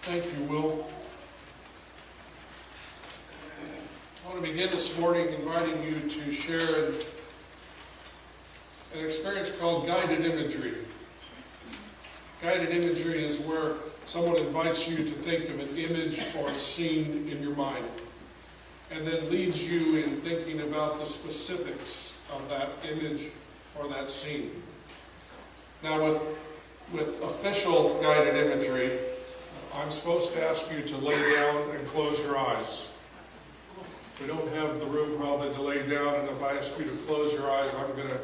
Thank you, Will. I want to begin this morning inviting you to share an experience called guided imagery. Guided imagery is where someone invites you to think of an image or a scene in your mind, and then leads you in thinking about the specifics of that image or that scene. Now, with official guided imagery, I'm supposed to ask you to lay down and close your eyes. We don't have the room probably to lay down, and if I ask you to close your eyes, I'm going to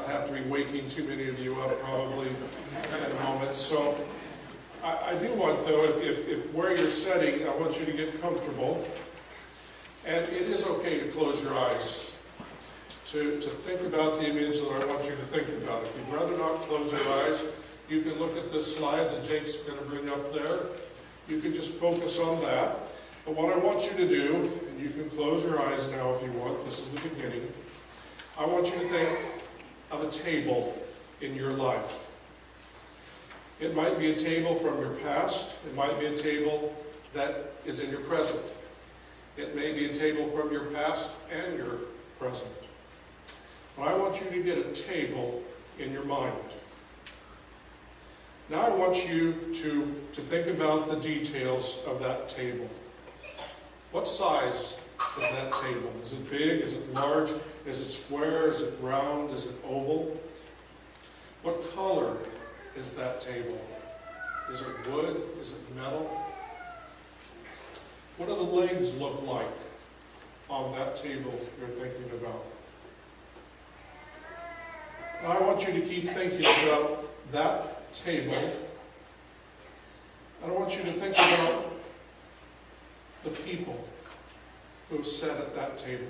have to be waking too many of you up probably in a moment. So I do want, though, if where you're sitting, I want you to get comfortable. And it is okay to close your eyes, to think about the image that I want you to think about. If you'd rather not close your eyes, you can look at this slide that Jake's going to bring up there. You can just focus on that. But what I want you to do, and you can close your eyes now if you want, this is the beginning. I want you to think of a table in your life. It might be a table from your past. It might be a table that is in your present. It may be a table from your past and your present. But I want you to get a table in your mind. Now I want you to think about the details of that table. What size is that table? Is it big? Is it large? Is it square? Is it round? Is it oval? What color is that table? Is it wood? Is it metal? What do the legs look like on that table you're thinking about? Now I want you to keep thinking about that table. And I want you to think about the people who have sat at that table.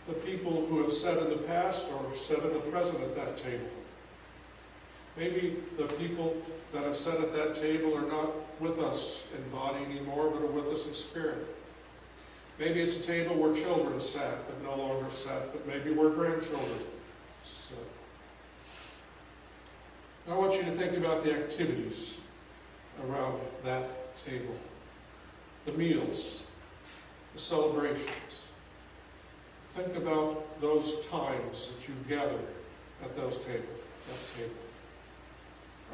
The people who have sat in the past or sat in the present at that table. Maybe the people that have sat at that table are not with us in body anymore, but are with us in spirit. Maybe it's a table where children sat, but no longer sat, but maybe where grandchildren sit. I want you to think about the activities around that table. The meals, the celebrations. Think about those times that you gather at that table.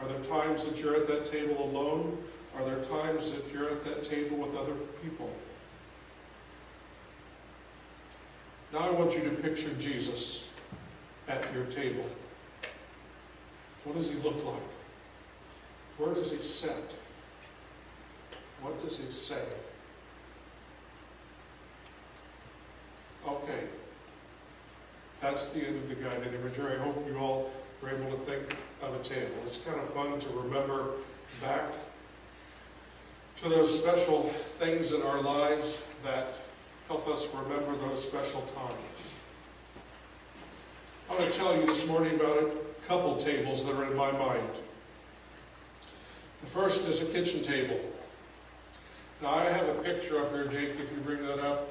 Are there times that you're at that table alone? Are there times that you're at that table with other people? Now I want you to picture Jesus at your table. What does he look like? Where does he sit? What does he say? Okay. That's the end of the guided imagery. I hope you all were able to think of a table. It's kind of fun to remember back to those special things in our lives that help us remember those special times. I want to tell you this morning about a couple tables that are in my mind. The first is a kitchen table. Now I have a picture up here, Jake, if you bring that up.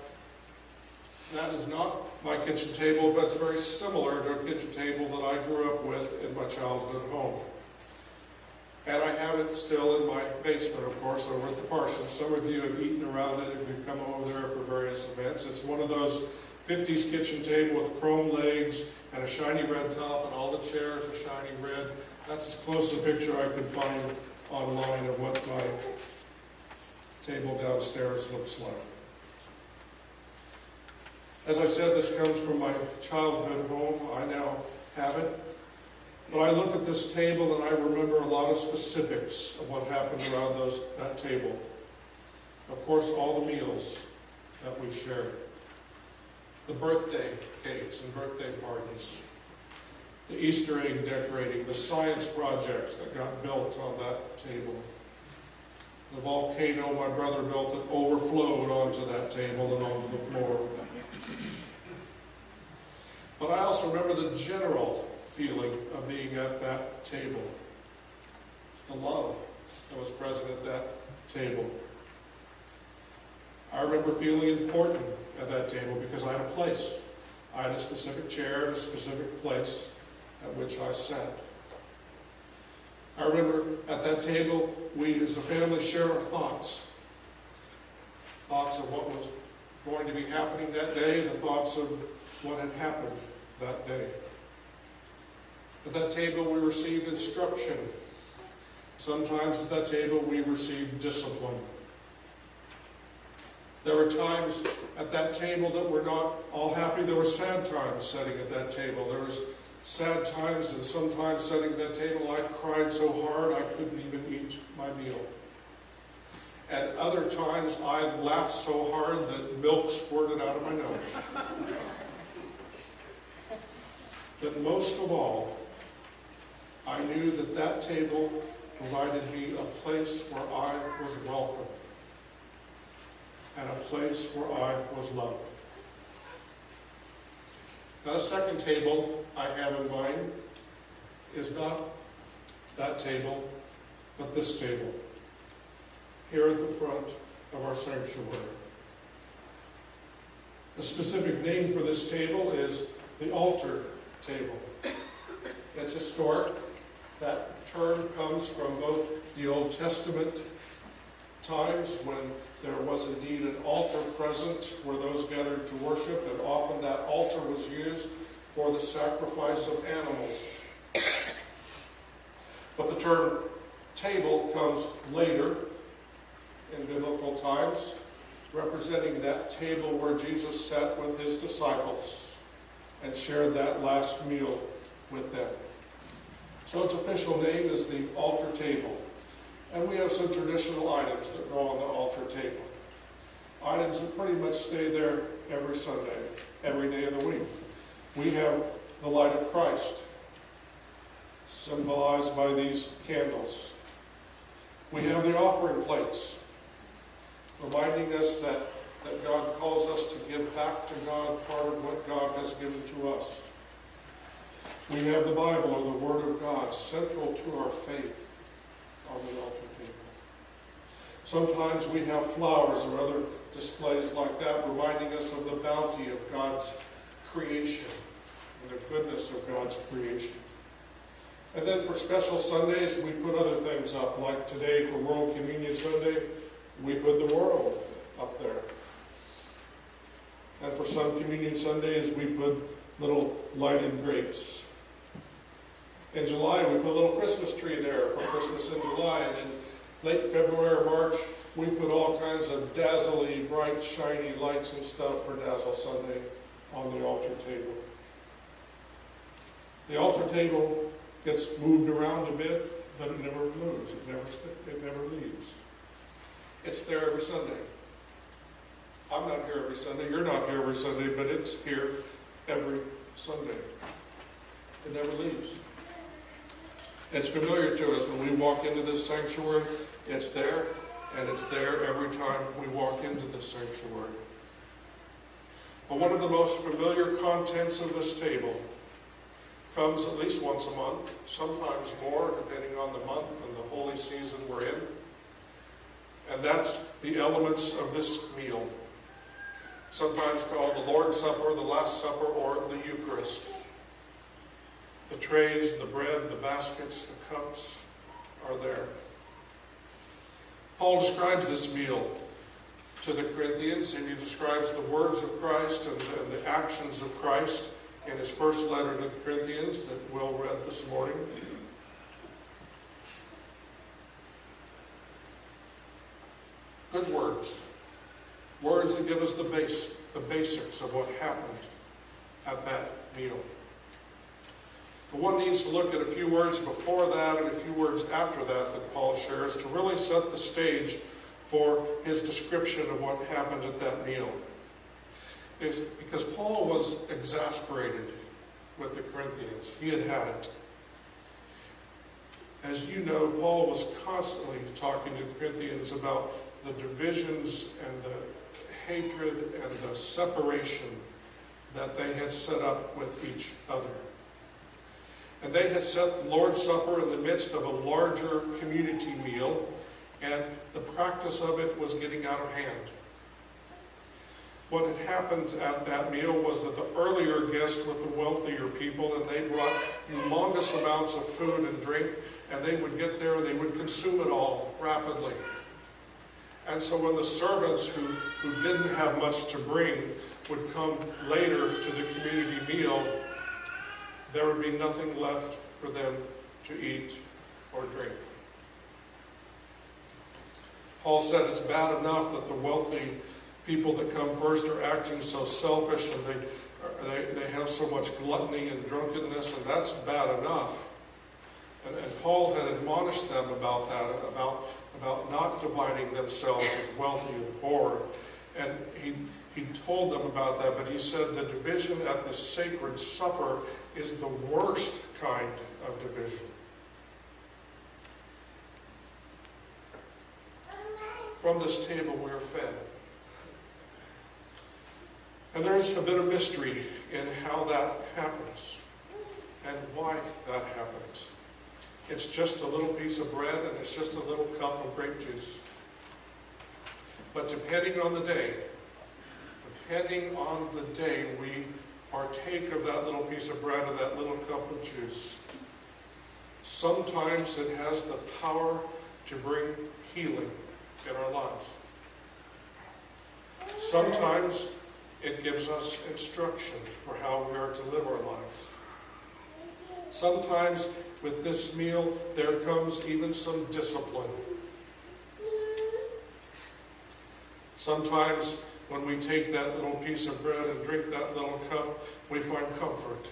That is not my kitchen table, but it's very similar to a kitchen table that I grew up with in my childhood home. And I have it still in my basement, of course, over at the Parsons. Some of you have eaten around it if you've come over there for various events. It's one of those 50s kitchen table with chrome legs and a shiny red top, and all the chairs are shiny red. That's as close a picture I could find online of what my table downstairs looks like. As I said, this comes from my childhood home. I now have it. But I look at this table and I remember a lot of specifics of what happened around that table. Of course, all the meals that we shared. The birthday cakes and birthday parties. The Easter egg decorating. The science projects that got built on that table. The volcano my brother built that overflowed onto that table and onto the floor. But I also remember the general feeling of being at that table. The love that was present at that table. I remember feeling important at that table because I had a place. I had a specific chair and a specific place at which I sat. I remember at that table, we as a family share our thoughts. Thoughts of what was going to be happening that day, the thoughts of what had happened that day. At that table, we received instruction. Sometimes at that table, we received discipline. There were times at that table that were not all happy. There were sad times sitting at that table. There was sad times, and sometimes sitting at that table, I cried so hard I couldn't even eat my meal. At other times, I laughed so hard that milk squirted out of my nose. But most of all, I knew that that table provided me a place where I was welcome and a place where I was loved. Now, the second table I have in mind is not that table, but this table, here at the front of our sanctuary. The specific name for this table is the altar table. It's historic. That term comes from both the Old Testament times when there was indeed an altar present where those gathered to worship, and often that altar was used for the sacrifice of animals. But the term table comes later in biblical times, representing that table where Jesus sat with his disciples and shared that last meal with them. So its official name is the altar table. And we have some traditional items that go on the altar table. Items that pretty much stay there every Sunday, every day of the week. We have the light of Christ, symbolized by these candles. We have the offering plates, reminding us that God calls us to give back to God part of what God has given to us. We have the Bible, or the Word of God, central to our faith on the altar table. Sometimes we have flowers or other displays like that, reminding us of the bounty of God's creation and the goodness of God's creation. And then for special Sundays, we put other things up, like today for World Communion Sunday, we put the world up there. And for some Communion Sundays, we put little lighted grates. In July, we put a little Christmas tree there for Christmas in July. And in late February or March, we put all kinds of dazzly, bright, shiny lights and stuff for Dazzle Sunday on the altar table. The altar table gets moved around a bit, but it never moves. It never leaves. It's there every Sunday. I'm not here every Sunday. You're not here every Sunday, but it's here every Sunday. It never leaves. It's familiar to us when we walk into this sanctuary. It's there, and it's there every time we walk into this sanctuary. But one of the most familiar contents of this table comes at least once a month, sometimes more, depending on the month and the holy season we're in. And that's the elements of this meal, sometimes called the Lord's Supper, the Last Supper, or the Eucharist. The trays, the bread, the baskets, the cups are there. Paul describes this meal to the Corinthians, and he describes the words of Christ and the actions of Christ in his first letter to the Corinthians that Will read this morning. Good words. Words that give us the basics of what happened at that meal. But one needs to look at a few words before that and a few words after that Paul shares to really set the stage for his description of what happened at that meal. It's because Paul was exasperated with the Corinthians. He had had it. As you know, Paul was constantly talking to the Corinthians about the divisions and the hatred and the separation that they had set up with each other. And they had set the Lord's Supper in the midst of a larger community meal, and the practice of it was getting out of hand. what had happened at that meal was that the earlier guests were the wealthier people, and they brought humongous amounts of food and drink, and they would get there and they would consume it all rapidly. And so when the servants who didn't have much to bring would come later to the community meal, there would be nothing left for them to eat or drink. Paul said it's bad enough that the wealthy people that come first are acting so selfish, and they have so much gluttony and drunkenness, and that's bad enough. And Paul had admonished them about that, about not dividing themselves as wealthy and poor. And he told them about that, but he said the division at the sacred supper is the worst kind of division. From this table we are fed. And there's a bit of mystery in how that happens and why that happens. It's just a little piece of bread and it's just a little cup of grape juice. But depending on the day, we partake of that little piece of bread and that little cup of juice. Sometimes it has the power to bring healing in our lives. Sometimes it gives us instruction for how we are to live our lives. Sometimes with this meal there comes even some discipline. Sometimes when we take that little piece of bread and drink that little cup, we find comfort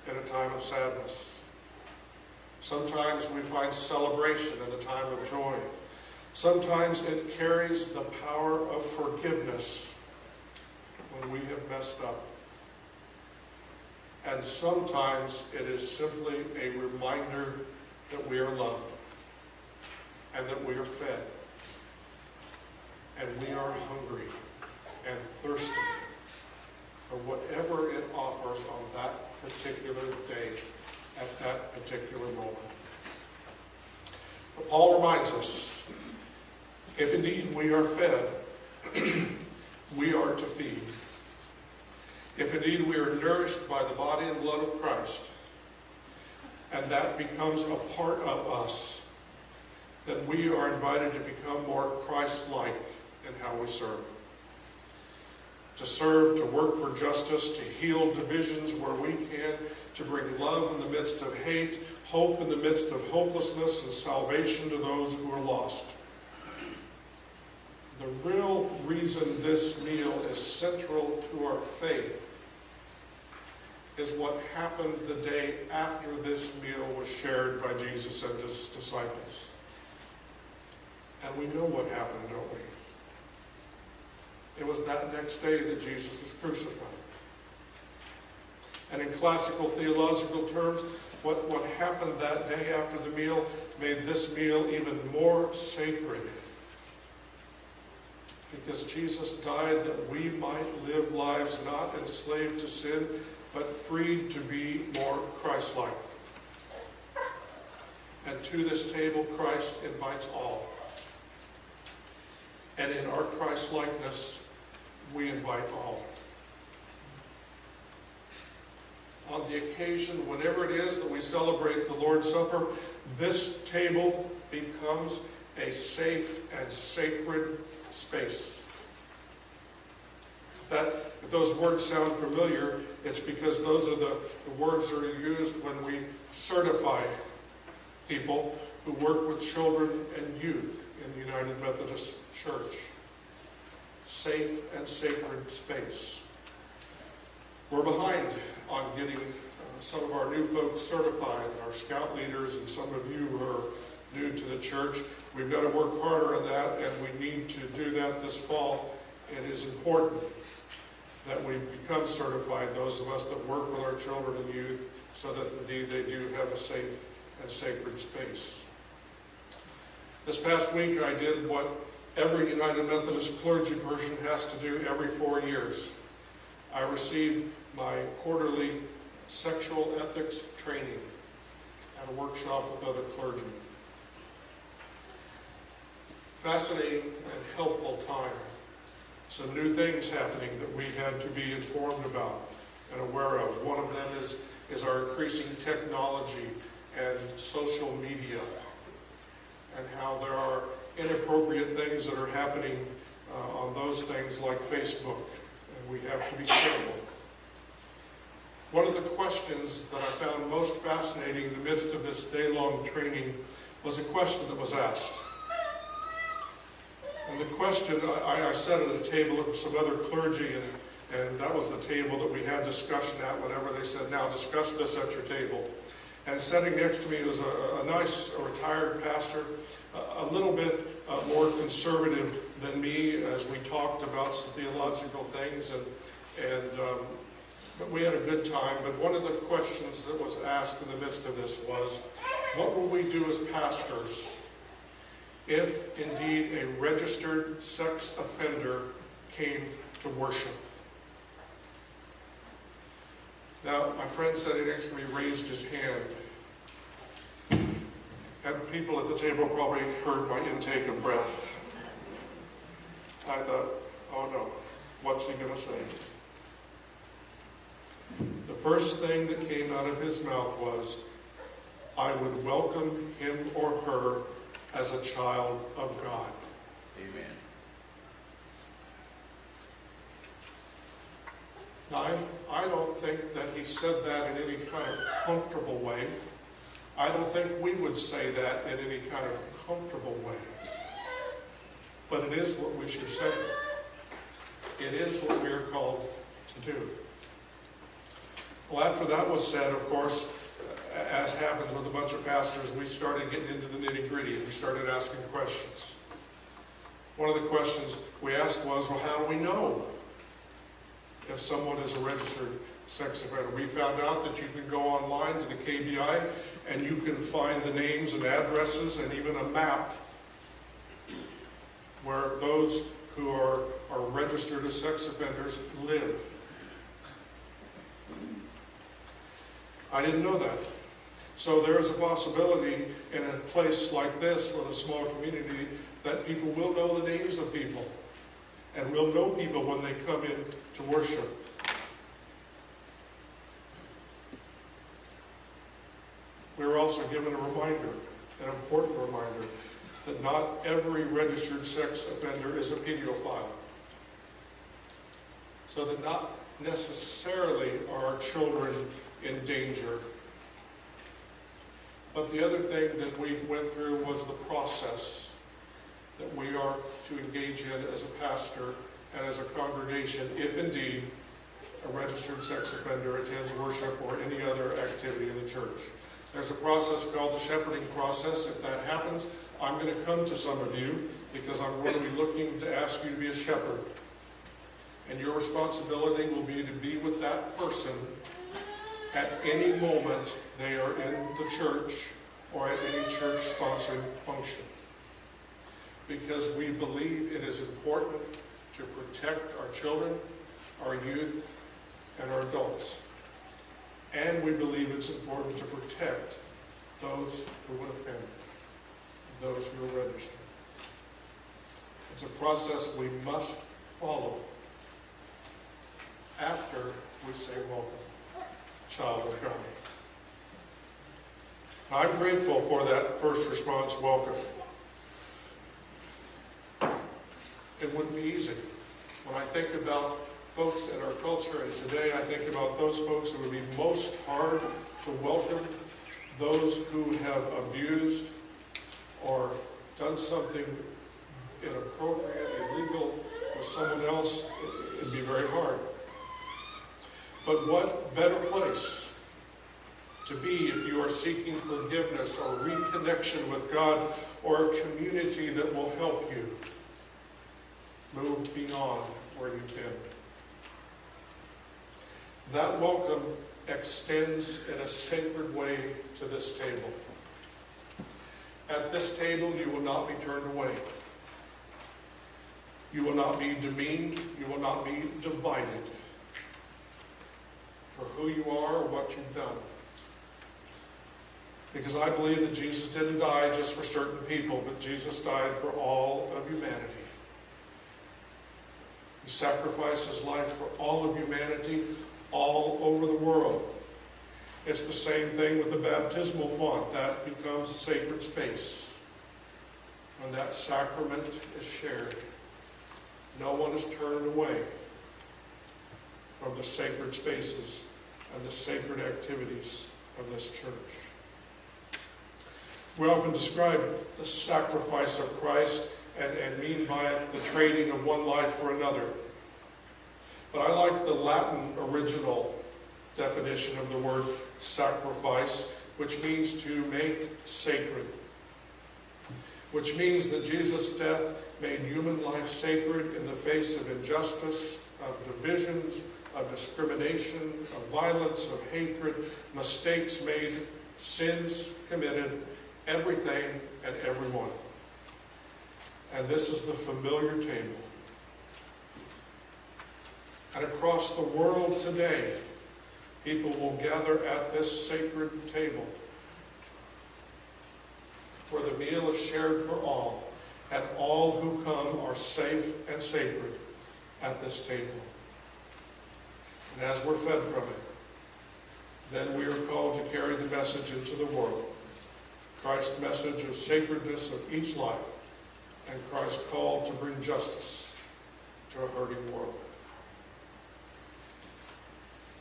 in a time of sadness. Sometimes we find celebration in a time of joy. Sometimes it carries the power of forgiveness when we have messed up. And sometimes it is simply a reminder that we are loved and that we are fed and we are hungry and thirsty for whatever it offers on that particular day at that particular moment. But Paul reminds us, if indeed we are fed, we are to feed. If indeed we are nourished by the body and blood of Christ, and that becomes a part of us, then we are invited to become more Christ-like in how we serve. To serve, to work for justice, to heal divisions where we can, to bring love in the midst of hate, hope in the midst of hopelessness, and salvation to those who are lost. The real reason this meal is central to our faith is what happened the day after this meal was shared by Jesus and his disciples. And we know what happened, don't we? It was that next day that Jesus was crucified. And in classical theological terms, what happened that day after the meal made this meal even more sacred. Because Jesus died that we might live lives not enslaved to sin, but freed to be more Christ-like. And to this table, Christ invites all. And in our Christ-likeness, we invite all. On the occasion, whenever it is that we celebrate the Lord's Supper, this table becomes a safe and sacred space. If those words sound familiar, it's because those are the words that are used when we certify people who work with children and youth in the United Methodist Church. Safe and sacred space. We're behind on getting some of our new folks certified, our scout leaders and some of you who are new to the church. We've got to work harder on that, and we need to do that this fall. It is important that we become certified, those of us that work with our children and youth, so that indeed they do have a safe and sacred space. This past week I did what every United Methodist clergy person has to do every 4 years. I received my quarterly sexual ethics training at a workshop with other clergy. Fascinating and helpful time. some new things happening that we had to be informed about and aware of. One of them is our increasing technology and social media, and how there are inappropriate things that are happening on those things like Facebook, and we have to be careful. One of the questions that I found most fascinating in the midst of this day-long training was a question that was asked. And the question, I sat at a table with some other clergy, and that was the table that we had discussion at whenever they said, now discuss this at your table. And sitting next to me was a nice retired pastor, a little bit more conservative than me as we talked about some theological things, but we had a good time. But one of the questions that was asked in the midst of this was, what will we do as pastors if indeed a registered sex offender came to worship? Now, my friend sitting next to me raised his hand. And people at the table probably heard my intake of breath. I thought, oh no, what's he going to say? The first thing that came out of his mouth was, I would welcome him or her as a child of God. Amen. Now, I don't think that he said that in any kind of comfortable way. I don't think we would say that in any kind of comfortable way. But it is what we should say. It is what we are called to do. Well, after that was said, of course, as happens with a bunch of pastors, we started getting into the nitty-gritty and we started asking questions. One of the questions we asked was, well, how do we know if someone is a registered sex offender? We found out that you can go online to the KBI and you can find the names and addresses and even a map where those who are registered as sex offenders live. I didn't know that. So there is a possibility in a place like this, with a small community, that people will know the names of people and will know people when they come in to worship. We were also given a reminder, an important reminder, that not every registered sex offender is a pedophile. So that not necessarily are our children in danger. But the other thing that we went through was the process that we are to engage in as a pastor and as a congregation, if indeed a registered sex offender attends worship or any other activity in the church. There's a process called the shepherding process. If that happens, I'm going to come to some of you because I'm going to be looking to ask you to be a shepherd. And your responsibility will be to be with that person at any moment they are in the church or at any church-sponsored function. Because we believe it is important to protect our children, our youth, and our adults. And we believe it's important to protect those who would offend, those who are registered. It's a process we must follow after we say welcome, child of God. I'm grateful for that first response welcome. It wouldn't be easy. When I think about folks in our culture, and today I think about those folks who would be most hard to welcome, those who have abused or done something inappropriate, illegal with someone else, it'd be very hard. But what better place to be if you are seeking forgiveness or reconnection with God, or a community that will help you move beyond where you've been. That welcome extends in a sacred way to this table. At this table, you will not be turned away. You will not be demeaned. You will not be divided for who you are or what you've done. Because I believe that Jesus didn't die just for certain people, but Jesus died for all of humanity. He sacrificed his life for all of humanity, all over the world. It's the same thing with the baptismal font. That becomes a sacred space. When that sacrament is shared, no one is turned away from the sacred spaces and the sacred activities of this church. We often describe the sacrifice of Christ and mean by it the trading of one life for another. But I like the Latin original definition of the word sacrifice, which means to make sacred. Which means that Jesus' death made human life sacred in the face of injustice, of divisions, of discrimination, of violence, of hatred, mistakes made, sins committed, everything and everyone. And this is the familiar table. And across the world today, people will gather at this sacred table where the meal is shared for all, and all who come are safe and sacred at this table. And as we're fed from it, then we are called to carry the message into the world. Christ's message of sacredness of each life, and Christ's call to bring justice to a hurting world.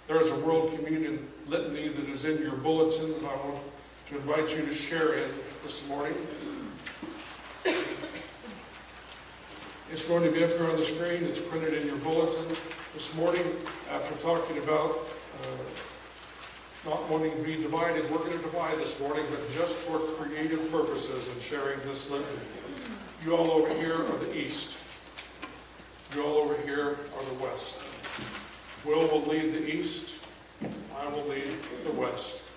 There is a World Communion Litany that is in your bulletin that I want to invite you to share in this morning. It's going to be up here on the screen. It's printed in your bulletin. This morning, after talking about not wanting to be divided, we're going to divide this morning, but just for creative purposes in sharing this litany. You all over here are the east. You all over here are the west. Will lead the east. I will lead the west.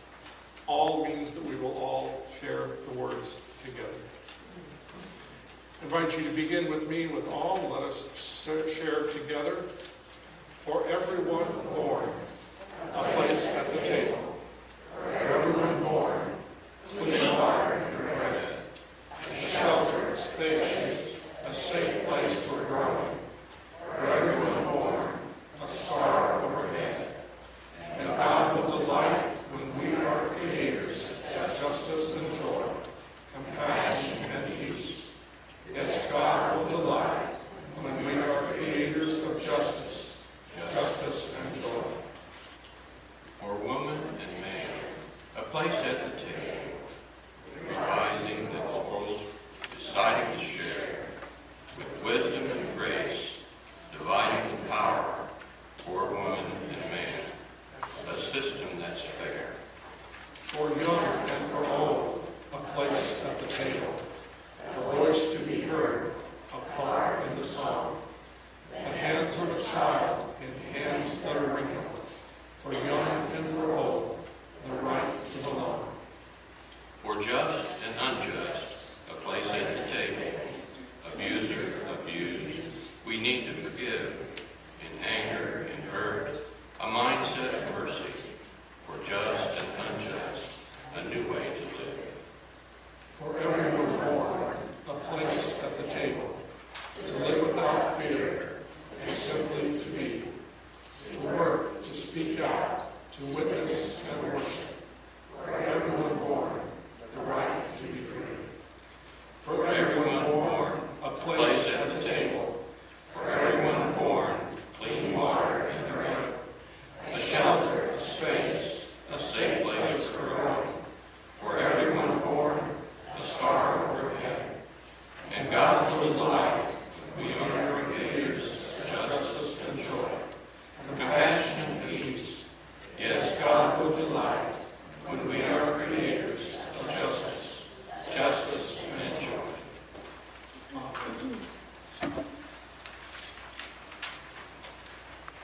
All means that we will all share the words together. I invite you to begin with me with all. Let us share together. For everyone born, a place at the table. For everyone born, clean water and bread, a shelter, space, a safe place for growing. For everyone born, a star overhead. And God will delight when we are creators of justice and joy, compassion and peace. Yes, God will delight when we are creators of justice and joy. For woman and man, a place at the table, revising the spoils, deciding to share, with wisdom and grace, dividing the power for woman and man, a system that's fair. For young and for old, a place at the table, a voice to be heard, a part in the song, the hands of a child in hands that are wrinkled, for young and for old, the right to belong. For just and unjust, a place at the table, abuser, abused, we need to forgive, in anger and hurt, a mindset of mercy, for just and unjust, a new way to live. For everyone born, a place at the table, to live without fear, and simply to be, to work, to speak out, to witness and worship. For everyone born, the right to be free. For everyone born, a place at the table. For everyone born, clean water and bread. A shelter, a space, a safe place for growing. For everyone born, a star overhead. And God will delight when we are creators of justice and joy, compassion and peace. Yes, God will delight when we are creators of justice and joy. Amen.